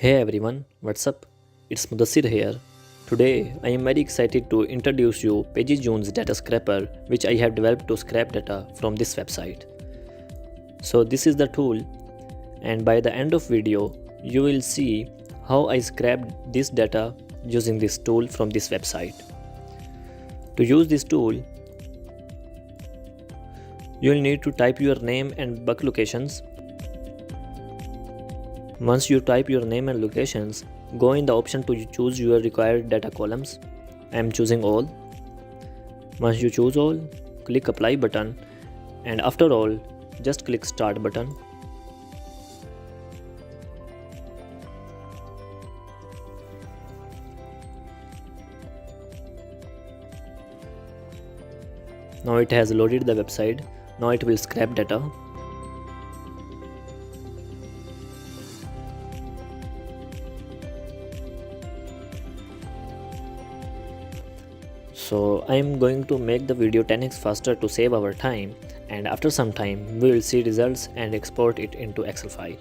Hey everyone, what's up? It's Mudasir here. Today I am very excited to introduce you Pages Jaunes Data Scraper, which I have developed to scrape data from this website. So this is the tool, and by the end of video you will see how I scraped this data using this tool from this website. To use this tool, you will need to type your name and buck locations. Once you type your name and locations, go in the option to choose your required data columns. I am choosing all. Once you choose all, click apply button, and after all, just click start button. Now it has loaded the website. Now it will scrape data. So I am going to make the video 10x faster to save our time, and after some time we will see results and export it into Excel file.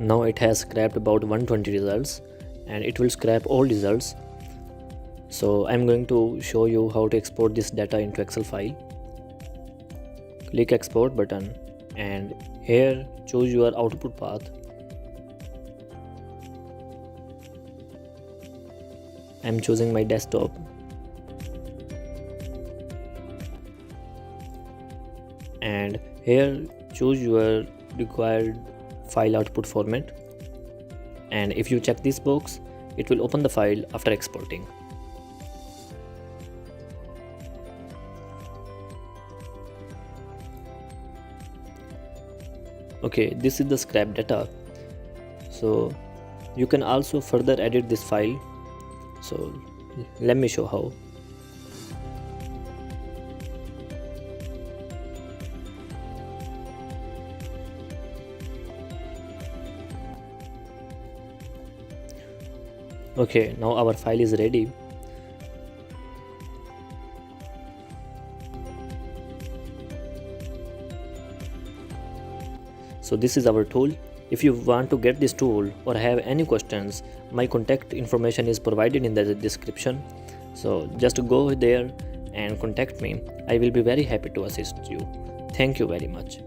Now it has scraped about 120 results, and it will scrape all results. So I'm going to show you how to export this data into Excel file. Click export button, and here choose your output path. I'm choosing my desktop. And here choose your required file output format, and if you check this box, it will open the file after exporting. Okay, this is the scrap data. So you can also further edit this file. So let me show how. Okay, now our file is ready. So this is our tool. If you want to get this tool or have any questions, my contact information is provided in the description. So just go there and contact me. I will be very happy to assist you. Thank you very much.